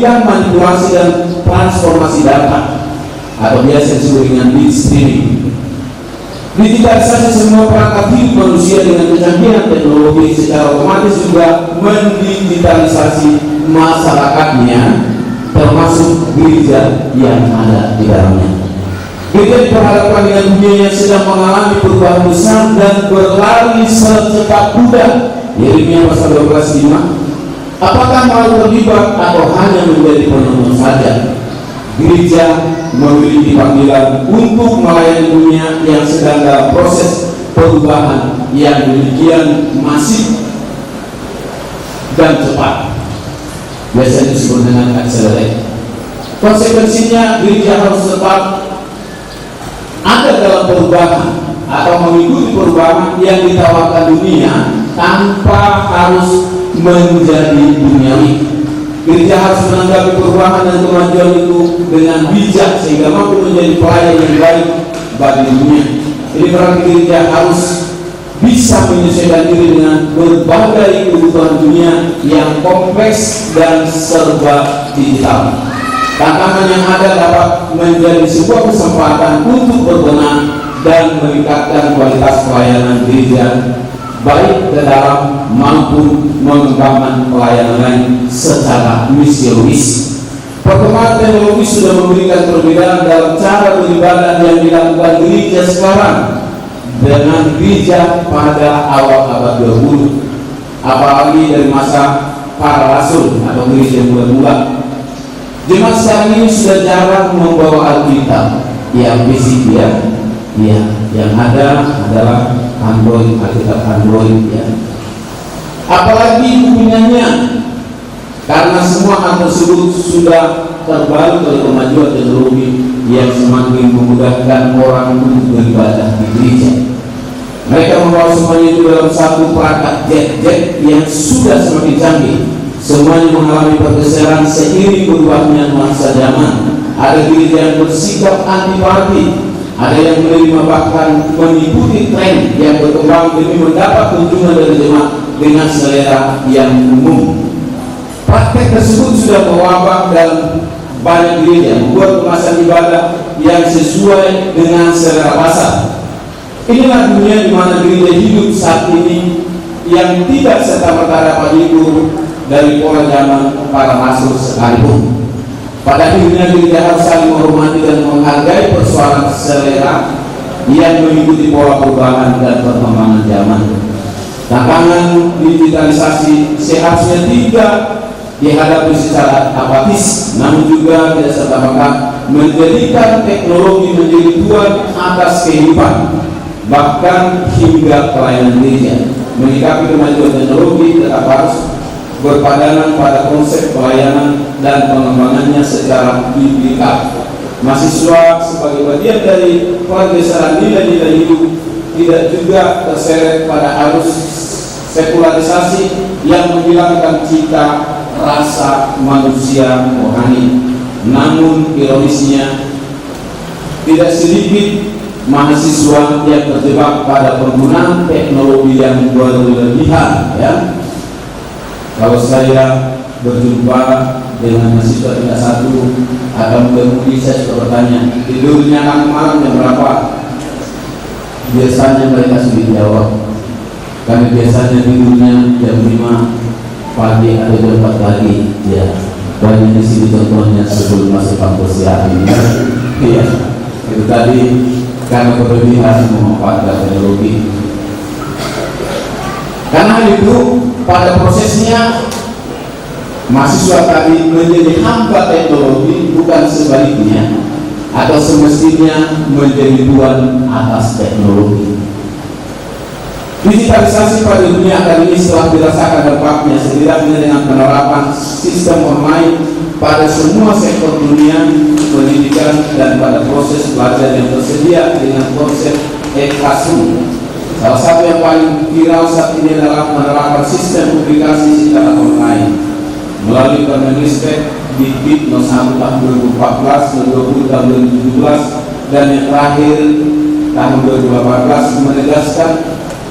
memungkinkan manipulasi dan transformasi data atau biasa disebut dengan bit streaming. Digitalisasi semua perangkat hidup manusia dengan kecanggihan teknologi secara otomatis juga mendigitalisasi masyarakatnya, termasuk gereja yang ada di dalamnya. Gereja diperhadapkan dengan dunia yang sedang mengalami perubahan besar dan berlari secepat kuda. Yeremia pasal 12:5. Apakah mau terlibat atau hanya menjadi penonton saja? Gereja memiliki panggilan untuk melayani dunia yang sedang dalam proses perubahan yang demikian masif dan cepat. Biasanya disebut dengan accelerate. Konsekuensinya gereja harus tetap ada dalam perubahan atau mengikuti perubahan yang ditawarkan dunia tanpa harus menjadi duniawi. Gereja harus menanggapi perubahan dan kemajuan itu dengan bijak sehingga mampu menjadi pelayan yang baik bagi dunia. Ini berarti gereja harus bisa menyesuaikan diri dengan berbagai kebutuhan dunia yang kompleks dan serba digital. Tantangan yang ada dapat menjadi sebuah kesempatan untuk berbenah dan meningkatkan kualitas pelayanan gereja, baik ke dalam maupun mengembangkan pelayanan lain secara misionis. Perkembangan teknologi sudah memberikan perbedaan dalam cara beribadah yang dilakukan gereja sekarang dengan gereja pada awal abad 20, apalagi dari masa para rasul atau gereja mula-mula. Jemaat sekarang ini sudah jarang membawa Alkitab yang fisik yang ada adalah Android, Alkitab Android ya. Apalagi bukunya, karena semua hal tersebut sudah terbalut oleh kemajuan teknologi yang semakin memudahkan orang untuk beribadah di gereja. Mereka membawa semuanya itu dalam satu perangkat jet yang sudah semakin canggih. Semuanya mengalami pergeseran seiring berubahnya masa zaman. Ada gereja yang bersikap anti-parti, ada yang menerima bahkan mengikuti tren yang berkembang demi mendapat kunjungan dari jemaat dengan selera yang umum. Praktek tersebut sudah mewabah dalam banyak gereja, membuat kemasan ibadah yang sesuai dengan selera pasar. Inilah dunia di mana gereja hidup saat ini yang tidak serta-merta dapat diukur dari pola zaman para rasul sekalipun. Pada akhirnya gereja harus saling menghormati dan menghargai persoalan selera yang mengikuti pola perubahan dan perkembangan zaman. Tantangan digitalisasi seharusnya tidak dihadapi secara apatis, namun juga tidak serta-merta menjadikan teknologi menjadi tuan atas kehidupan, bahkan hingga pelayanan gereja. Menyikapi kemajuan teknologi tetap harus berpadanan pada konsep pelayanan dan pengembangannya secara biblikal. Mahasiswa sebagai bagian dari pergeseran nilai-nilai hidup tidak juga terseret pada arus sekularisasi yang menghilangkan cita rasa manusia rohani. Namun ironisnya tidak sedikit mahasiswa yang terjebak pada penggunaan teknologi yang berlebihan ya. Kalau saya berjumpa dengan mahasiswa tingkat 1 akan bermudi, saya suka bertanya, tidurnya kan malam jam berapa? Biasanya mereka sudah jawab, karena biasanya tidurnya jam 5 pagi atau jam 4 pagi ya. Banyak di sini contohnya sebelum masuk kampus ya ini ya. Itu tadi karena berlebihan memanfaatkan teknologi. Karena itu pada prosesnya mahasiswa tadi menjadi hamba teknologi, bukan sebaliknya, atau semestinya menjadi tuan atas teknologi. Digitalisasi pada dunia akademis telah dirasakan dampaknya setidaknya dengan penerapan sistem online pada semua sektor dunia pendidikan dan pada proses belajar yang tersedia dengan konsep e-classroom. Salah satu yang paling viral saat ini adalah penerapan sistem publikasi secara online melalui Permendikbud Dikbud No. 1 tahun 2014, No. 20 tahun 2017, dan yang terakhir tahun 2018 menegaskan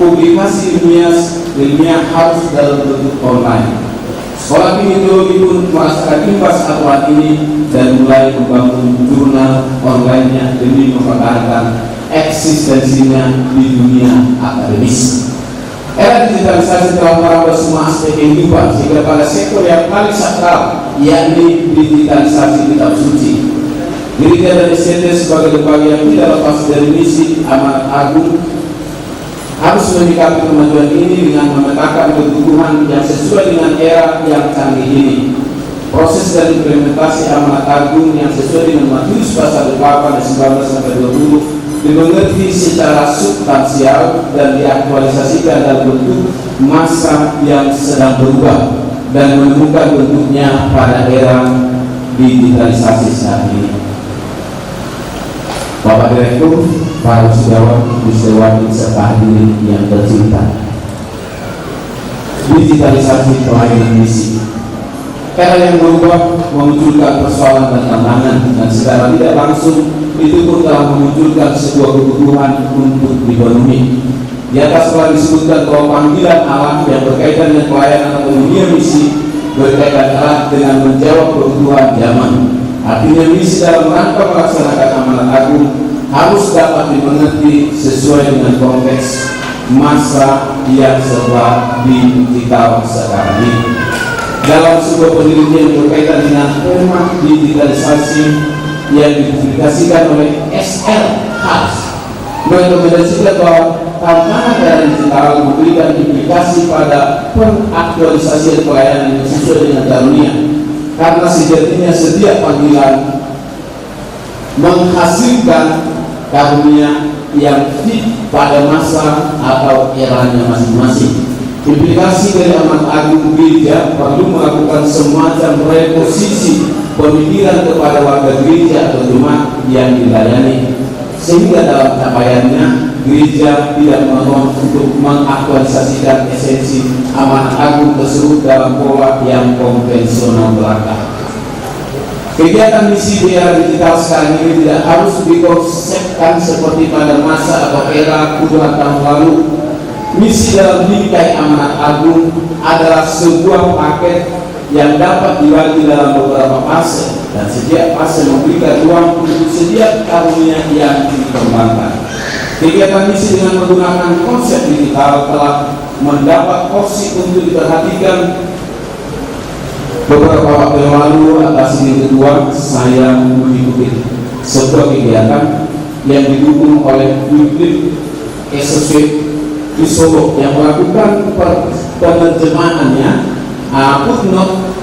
publikasi ilmiah harus dalam bentuk online. Sekolah Kinesiologi pun merasakan imbas aturan ini dan mulai membangun jurnal online-nya demi mempertahankan eksistensinya di dunia akademis. Era digitalisasi telah merambah semua aspek kehidupan sehingga pada sektor yang paling sakral, yakni digitalisasi kitab suci, Gereja dan SCT sebagai lembaga yang tidak lepas dari misi amanat agung harus menyikapi kemajuan ini dengan memetakan kebutuhan yang sesuai dengan era yang canggih ini. Proses dan implementasi amanat agung yang sesuai dengan Matius pasal 8 dan 19-20 dimengerti secara substansial dan diaktualisasikan dalam bentuk masa yang sedang berubah dan menemukan bentuknya pada era digitalisasi saat ini. Bapak Direktur, para wisudawan, wisudawati serta hadirin yang tercinta, digitalisasi pelayanan misi. Era yang berubah memunculkan persoalan dan tantangan, dan secara tidak langsung itu pun telah memunculkan sebuah kebutuhan untuk dipenuhi. Di atas telah disebutkan bahwa panggilan Allah yang berkaitan dengan pelayanan atau dunia misi berkaitan erat dengan menjawab kebutuhan zaman. Artinya misi dalam rangka melaksanakan amanat agung harus dapat dimengerti sesuai dengan konteks masa yang serba digital sekarang ini. Dalam sebuah penelitian berkaitan dengan tema digitalisasi yang dipublikasikan oleh SL Harsh merekomendasikan bahwa tantangan era digital memberikan implikasi pada pengaktualisasian pelayanan yang sesuai dengan karunia, karena sejatinya setiap panggilan menghasilkan karunia yang fit pada masa atau eranya masing-masing. Implikasi dari amanat agung gereja perlu melakukan semacam reposisi pemikiran kepada warga gereja atau jemaat yang dilayani, sehingga dalam capaiannya gereja tidak memohon untuk mengaktualisasikan esensi amanat agung tersebut dalam pola yang konvensional belaka. Kegiatan misi di era digital sekarang ini tidak harus dikonsepkan seperti pada masa atau era puluhan tahun lalu. Misi dalam bingkai amanat agung adalah sebuah paket yang dapat dibagi dalam beberapa fase, dan setiap fase memberikan ruang untuk setiap karunia yang dikembangkan. Kegiatan misi dengan menggunakan konsep digital telah mendapat porsi untuk diperhatikan. Beberapa waktu yang lalu atas ini kedua saya mengikuti sebuah kegiatan yang didukung oleh Biblik Associate di Solo yang melakukan penerjemahannya footnote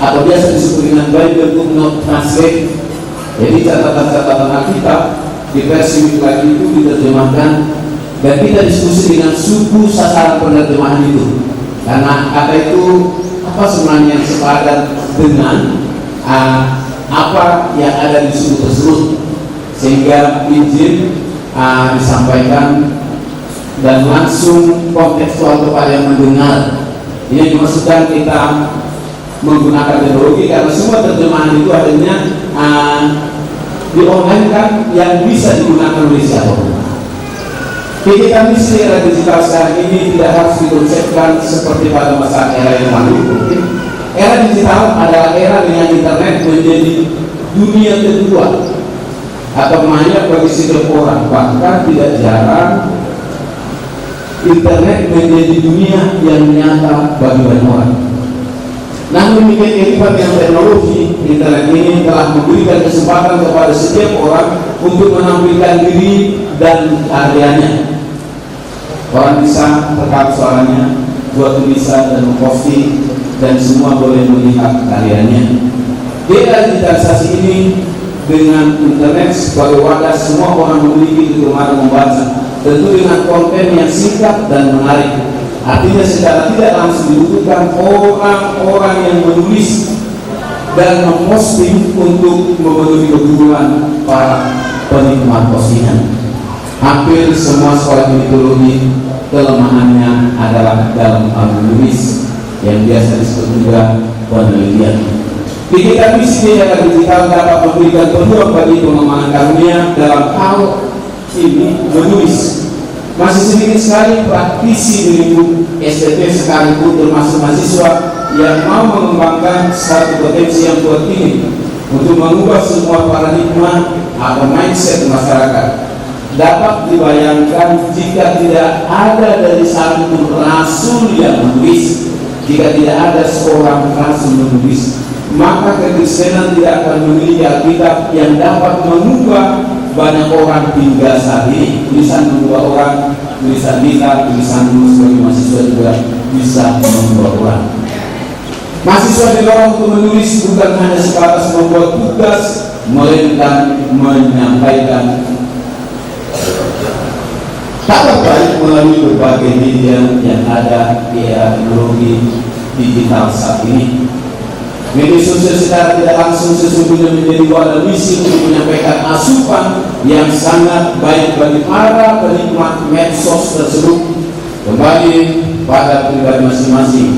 atau biasa disebut dengan Bible footnote translate. Jadi catatan-catatan Alkitab di versi lagi itu diterjemahkan, dan kita diskusi dengan suku sasaran penerjemahan itu, karena kata itu apa sebenarnya yang sepadan dengan apa yang ada di suku tersebut, sehingga Injil disampaikan dan langsung kontekstual kepada yang mendengar. Ini dimaksudkan kita menggunakan teknologi karena semua terjemahan itu adanya di online kan, yang bisa digunakan oleh siapapun. Kegiatan misi era digital sekarang ini tidak harus dikonsepkan seperti pada masa era yang lalu. Era digital adalah era dengan internet menjadi dunia kedua atau maya bagi setiap orang. Bahkan tidak jarang internet menjadi dunia yang nyata bagi banyak orang. Namun demikian, kehidupan yang teknologi internet ini telah memberikan kesempatan kepada setiap orang untuk menampilkan diri dan karyanya. Orang bisa rekam suaranya, buat tulisan dan memposting, dan semua boleh melihat karyanya. Era digitalisasi ini dengan internet sebagai wadah semua orang memiliki kegemaran membaca, tentu dengan konten yang singkat dan menarik. Artinya secara tidak langsung dibutuhkan orang-orang yang menulis dan memposting untuk memenuhi kebutuhan para penikmat postingan. Hampir semua sekolah Kinesiologi kelemahannya adalah dalam hal menulis, yang biasa disebut juga penelitian. Kegiatan misi di era digital dapat memberikan peluang bagi pengembangan karunia dalam hal ini menulis. Masih sedikit sekali praktisi di lingkup STT sekalipun termasuk mahasiswa yang mau mengembangkan satu potensi yang kuat ini untuk mengubah semua paradigma atau mindset masyarakat dapat dibayangkan jika tidak ada dari satu rasul yang menulis, jika tidak ada seorang rasul menulis, maka kekristenan tidak akan memiliki Alkitab yang dapat mengubah banyak orang hingga saat ini. Tulisan mengubah orang, tulisan kita, tulisanmu sebagai mahasiswa juga bisa mengubah orang. Mahasiswa didorong untuk menulis bukan hanya sebatas membuat tugas, melainkan menyampaikan kabar baik melalui berbagai media yang ada di era teknologi digital saat ini. Media sosial secara tidak langsung sesungguhnya menjadi wadah misi untuk menyampaikan asupan yang sangat baik bagi para penikmat medsos tersebut. Kembali pada pribadi masing-masing,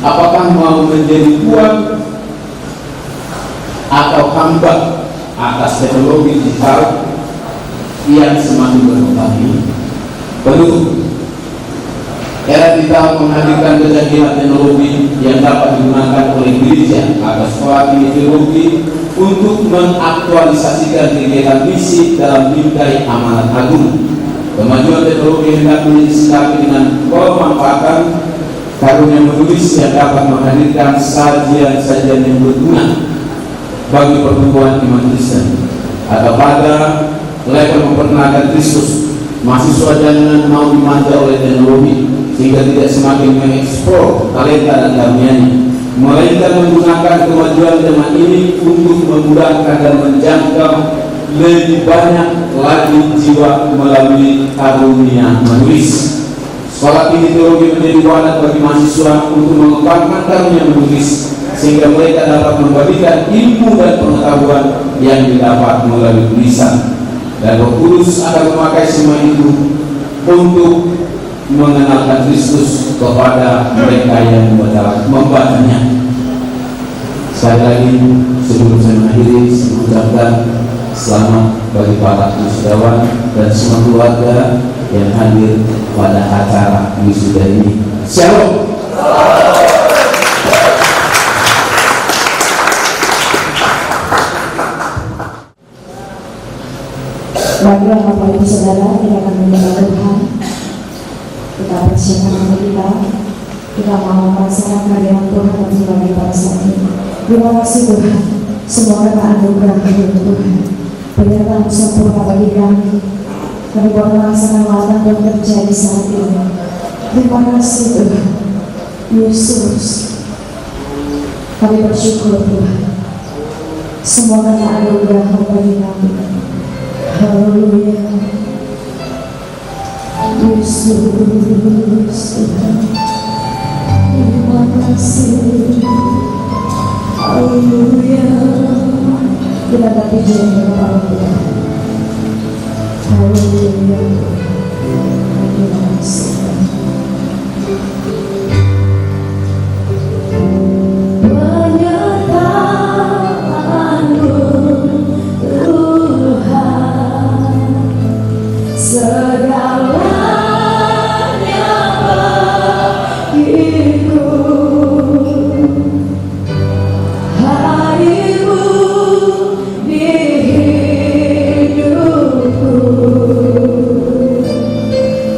apakah mau menjadi tuan atau hamba atas teknologi digital yang semakin berkembang ini? Penutup, era digital menghadirkan kecanggihan teknologi yang dapat digunakan oleh gereja atau sekolah tinggi teologi untuk mengaktualisasikan kegiatan misi dalam bingkai amanat agung. Kemajuan teknologi hendak disikapi dengan pemanfaatan karunia menulis yang dapat menghadirkan sajian-sajian yang berguna bagi pertumbuhan iman Kristen. Atau pada level memperkenalkan Kristus, mahasiswa jangan mau dimanja oleh teknologi sehingga tidak semakin mengeksplor talenta dan karunianya, melainkan menggunakan kemajuan zaman ini untuk memudahkan dan menjangkau lebih banyak lagi jiwa melalui karunia menulis. Sekolah tinggi teologi menjadi wadah bagi mahasiswa untuk mengembangkan karunia menulis sehingga mereka dapat membagikan ilmu dan pengetahuan yang didapat melalui tulisan. Dan Roh Kudus akan memakai semua itu untuk mengenalkan Kristus kepada mereka yang membacanya. Sekali lagi sebelum saya mengakhiri, saya mengucapkan selamat bagi para wisudawan dan semua keluarga yang hadir pada acara wisuda ini. Shalom. Baiklah Bapak Ibu Saudara, kita akan menyembah Tuhan. Kita persiapkan kita mau merasakan kehadiran Tuhan bagi pada saat ini. Terima kasih Tuhan, semoga anugerah dari Tuhan penyertaan sempurna bagi kami. Kami boleh merasakan ladang yang terjadi saat ini. Terima kasih Tuhan Yesus. Kami bersyukur Tuhan, semoga anugerah bagi kami. Haleluya. Yesus, terima kasih. Haleluya. Kita dapat jangan Tuhan. Haleluya. Terima kasih.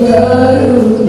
Baru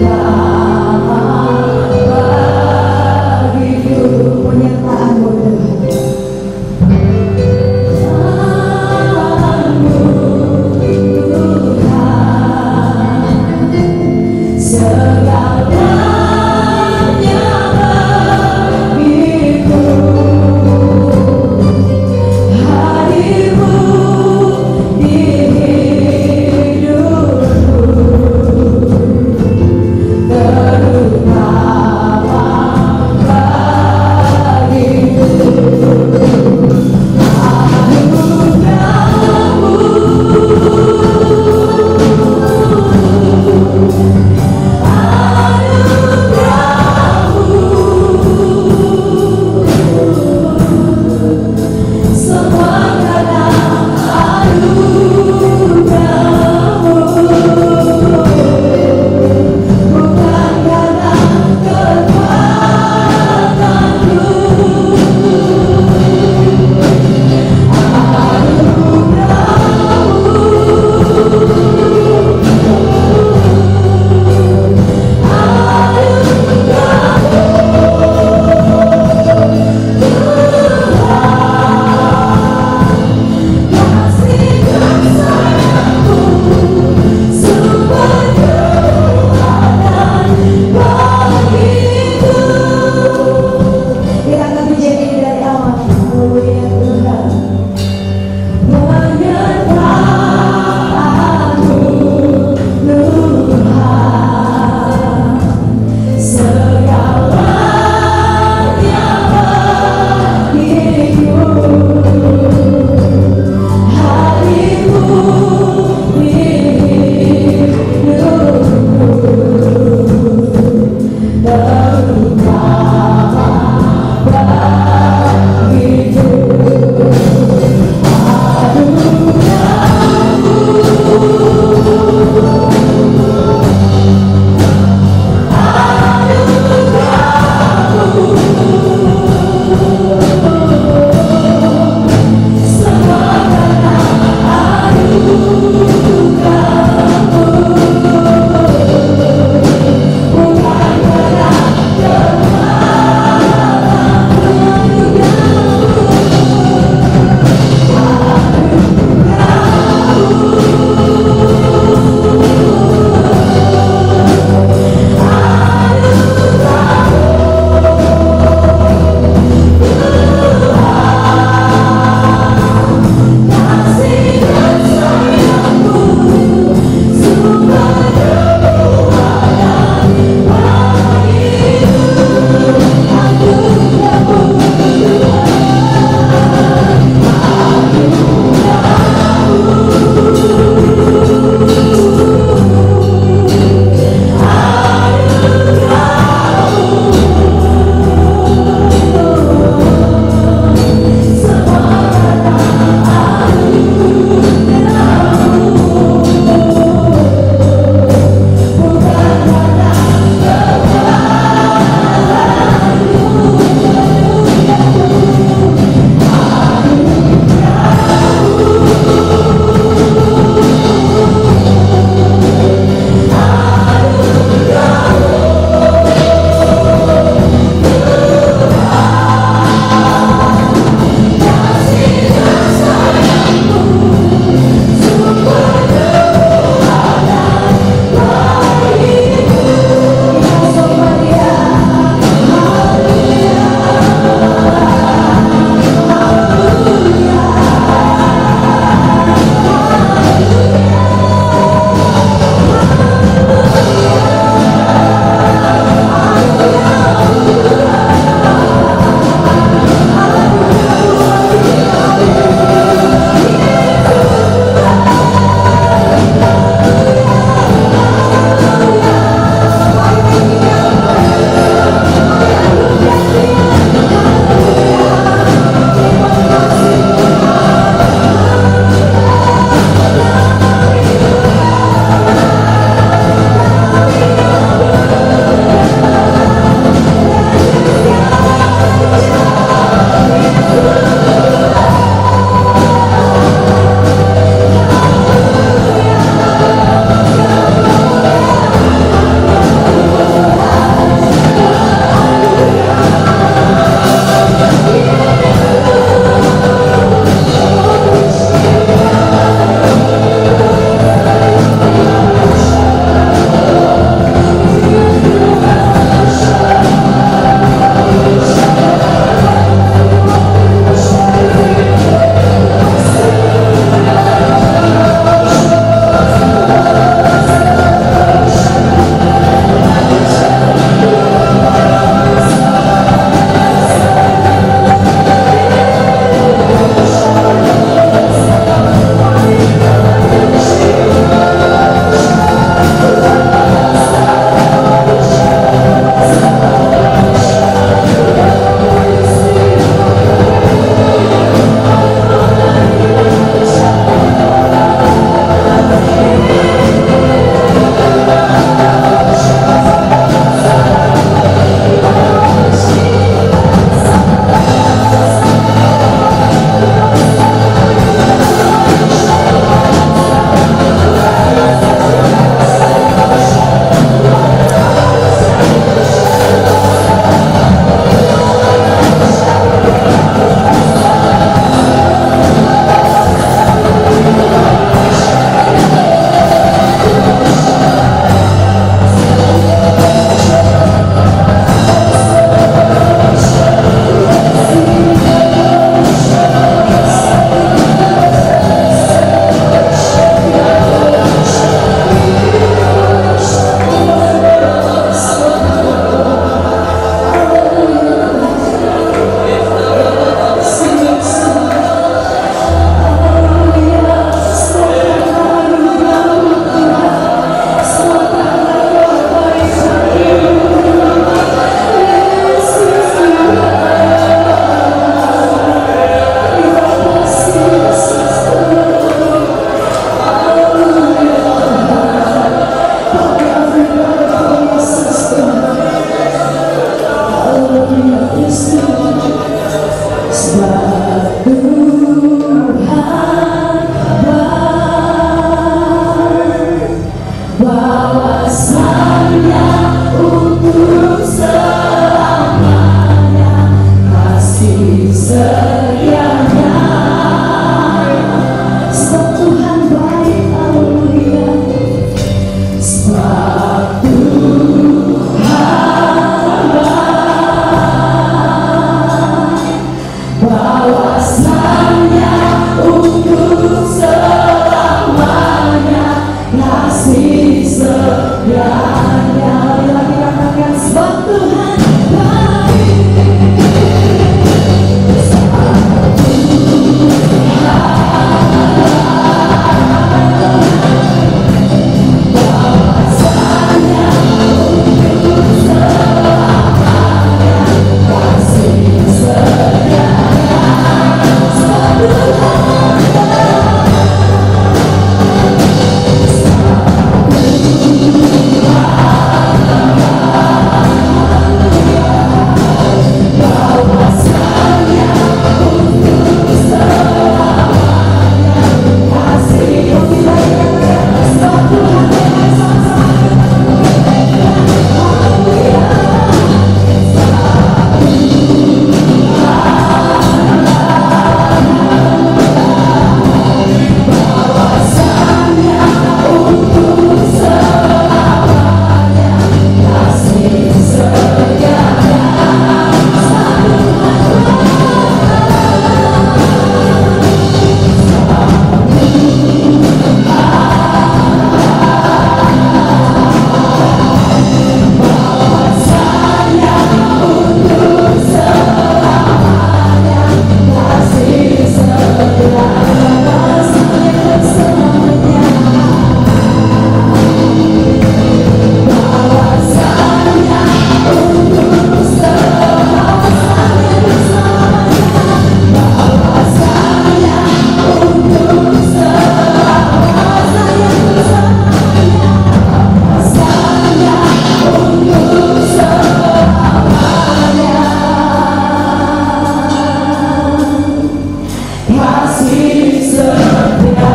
kasih setia.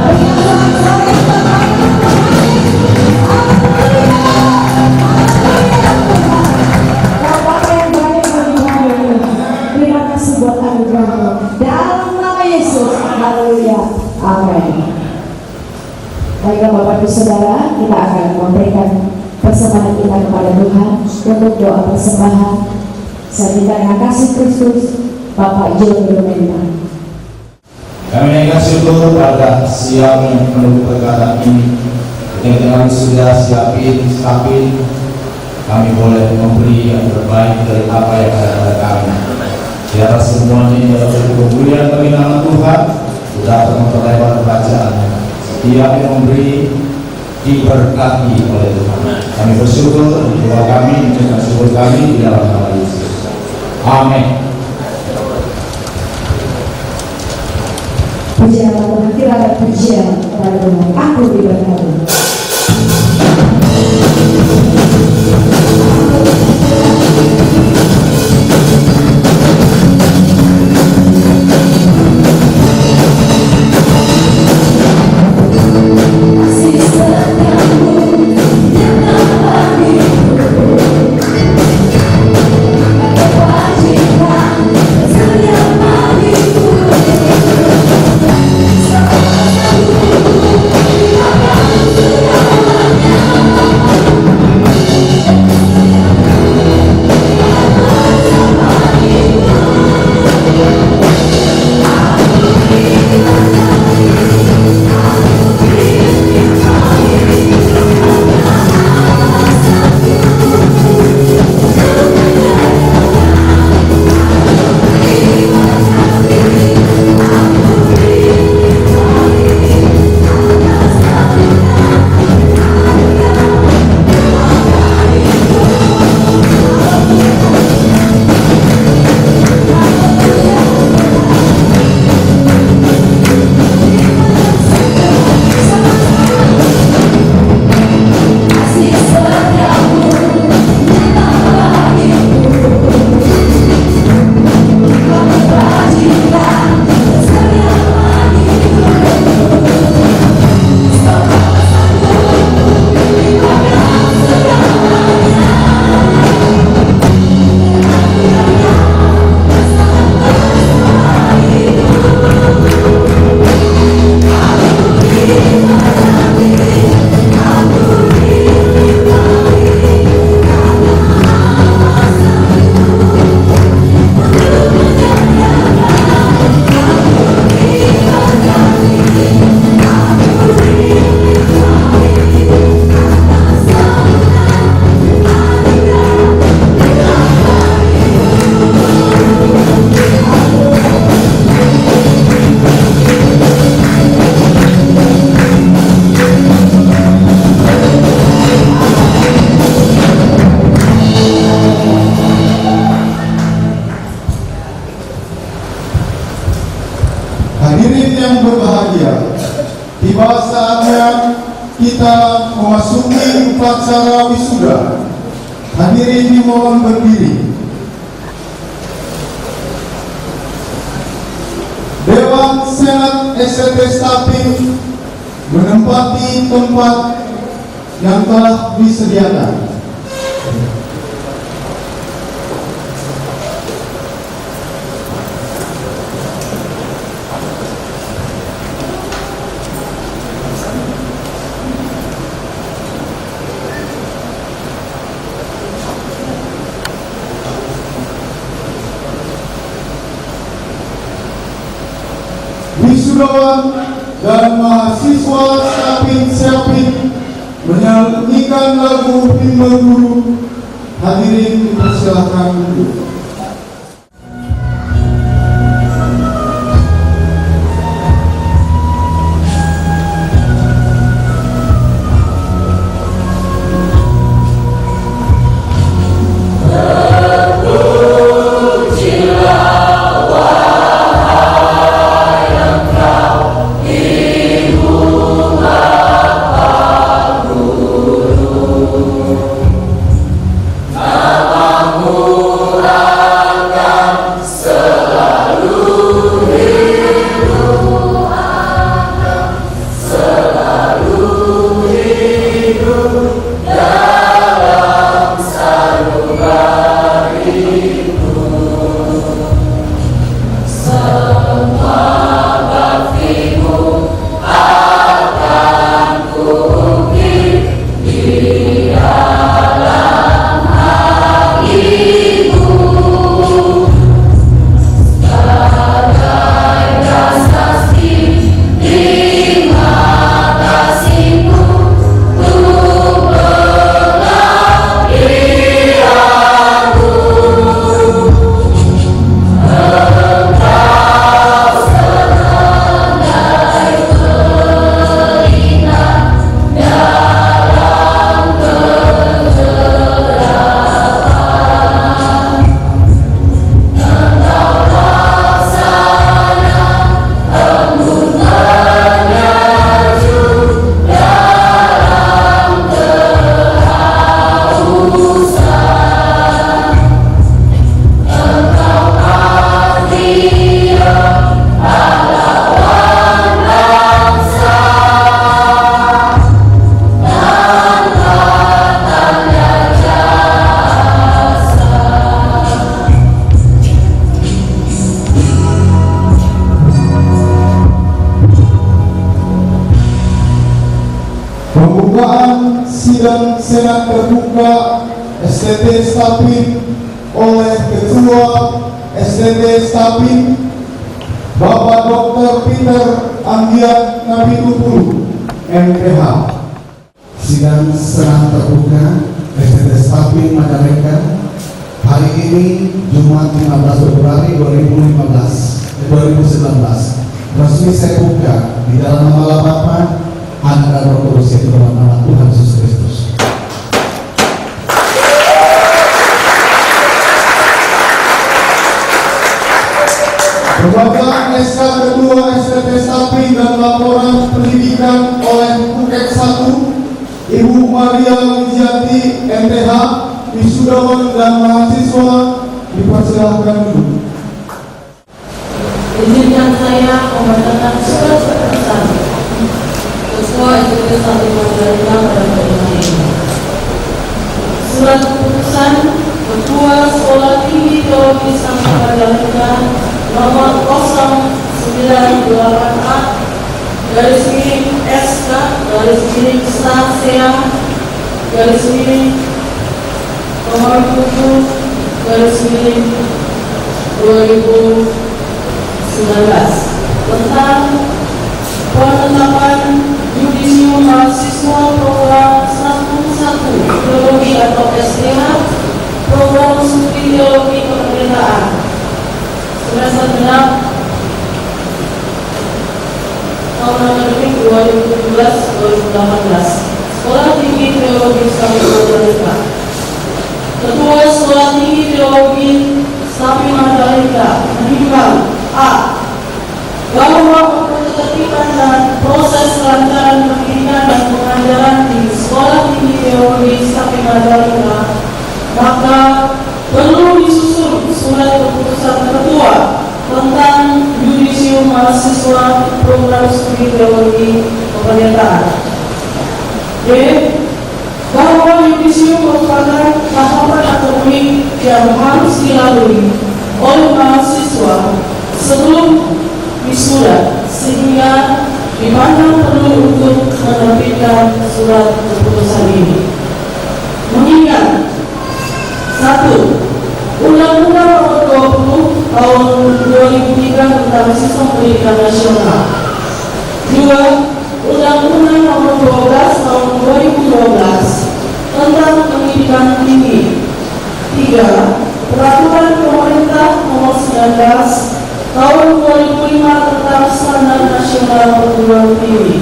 Terima kasih buat anugerah dalam nama Yesus. Haleluya. Amin. Baiklah Bapak Ibu Saudara, kita akan memberikan persembahan kita kepada Tuhan untuk doa persembahan. Saya minta dengan kasih Kristus, Bapak John Romenda. Kami naikkan syukur pada siang yang penuh perkataan ini. Dengan sudah siapin, kami boleh memberi yang terbaik dari apa yang ada pada kami. Di atas semuanya ini adalah kemuliaan bagi nama Tuhan. Sudah memperlebar bacaannya. Setiap yang memberi diberkati oleh Tuhan. Kami bersyukur, doa kami, dengan syukur kami di dalam nama Yesus. Amin. Pujian Tuhan, kita ada pujian kepada Tuhan. Aku diberkati. Hadirin yang berbahagia, tiba saatnya kita memasuki upacara wisuda. Hadirin dimohon berdiri. Dewan Senat SMP Stapin menempati tempat yang telah disediakan. Wisudawan dan mahasiswa Stapin menyanyikan lagu himne guru. Hadirin dipersilakan duduk. Namamu sidang senat terbuka STT Stapin oleh Ketua STT Stapin Bapak Dr. Peter Anggiat Nabitupulu, MPH. Sidang senat terbuka STT Stapin Majalengka hari ini Jumat 15 Februari 2019 resmi saya buka di dalam nama Bapa, Anak dan Roh Kudus yang dalam nama Tuhan Yesus Kristus. Pembacaan SK Ketua STT Stapin dan laporan pendidikan oleh Bukek 1 Ibu Maria Liziati MTH, wisudawan dan mahasiswa dipersilahkan dulu. Izinkan saya membacakan surat keputusan Ketua STT Stapin Majalengka pada hari ini. Surat keputusan Ketua Sekolah Tinggi Teologi Stapin Majalengka nomor 098A /SK /Stasea nomor 7/2019 tentang penetapan yudisium mahasiswa program 1 teologi atau STH program studi teologi kepemerintahan semester genap tahun akademik 2017-2018 Sekolah Tinggi Teologi Stapin Majalengka. Ketua Sekolah Tinggi Teologi Stapin Majalengka menimbang A. Bahwa ketertiban dan proses kelancaran pendidikan dan pengajaran di Sekolah Tinggi Teologi Stapin Majalengka maka perlu disusun surat keputusan Ketua tentang yudisium mahasiswa program studi teologi kepemerintahan. B. Bahwa yudisium merupakan tahapan akademik yang harus dilalui oleh mahasiswa sebelum wisuda sehingga dipandang perlu untuk menerbitkan surat keputusan ini. Mengingat 1. Undang-Undang Nomor 20 Tahun 2003 tentang Sistem Pendidikan Nasional. 2. Undang-Undang Nomor 12 Tahun 2012 tentang Pendidikan Tinggi. 3. Peraturan Pemerintah Nomor 19 Tahun 2005 tentang Standar Nasional Perguruan Tinggi.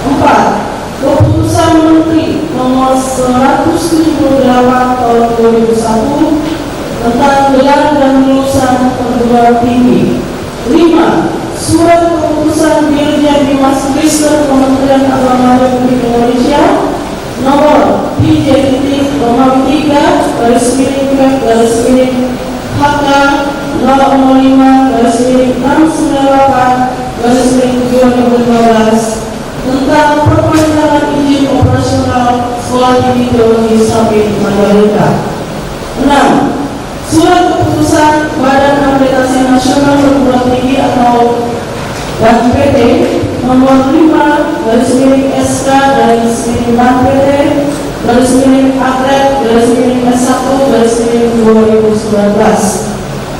4. Keputusan Menteri Nomor 178 Tahun 2001 tentang gelar dan lulusan perguruan tinggi. 5. Surat Keputusan Dirjen Dimas Kristen Kementerian Agama Republik Indonesia Nomor PJ-3/HK 005/698/2015 tentang perpanjangan izin operasional Sekolah Tinggi Teologi Stapin Majalengka. 6. Surat Keputusan Badan Akreditasi Nasional Perguruan Tinggi atau BANPT nomor 5/SK/BANPT/Akred/S1/2019.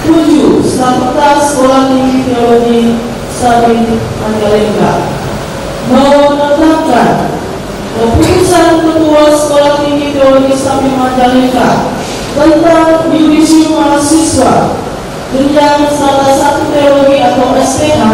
7. Statuta Sekolah Tinggi Teologi Stapin Majalengka menetapkan keputusan Ketua Sekolah Tinggi Teologi Stapin Majalengka tentang yudisium mahasiswa jenjang salah satu teologi atau STH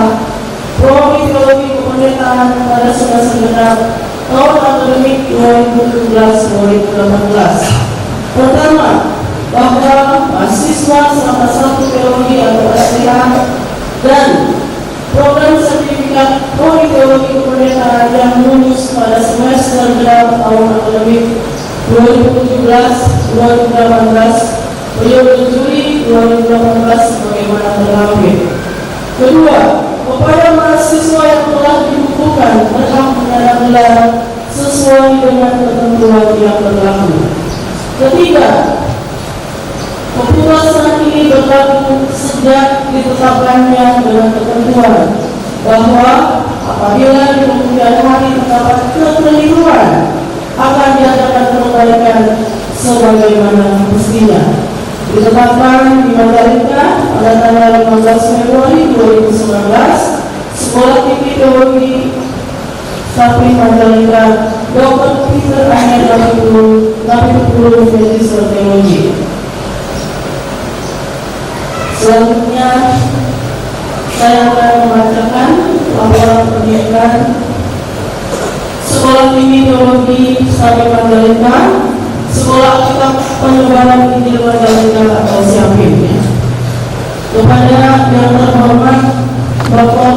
prodi teologi kepemerintahan pada semester genap tahun akademik 2017-2018. Pertama, bahwa mahasiswa salah satu teologi atau STH dan program sertifikat prodi teologi kepemerintahan yang lulus pada semester genap tahun akademik 2017-2018 periode Juli 2018 sebagaimana terlampir. Kedua, kepada mahasiswa yang telah dibukukan berhak menyandang gelar sesuai dengan ketentuan yang berlaku. Ketiga, keputusan ini berlaku sejak ditetapkannya dengan ketentuan bahwa apabila di kemudian hari terdapat kekeliruan akan diadakan pengembalian sebagaimana mestinya. Ditetapkan di Mandalika pada tanggal 15 Februari 2019, Sekolah Tinggi Teologi Sapi Mandalika Dr. Peter Ayer Kapitulu Magister Teologi. Selanjutnya saya akan membacakan laporan pendidikan Sekolah Tinggi Teologi Sapi Mandalika, Sekolah Alkitab Penyebaran Injil Mandalika atau SIAPIM. Kepada yang terhormat Bapak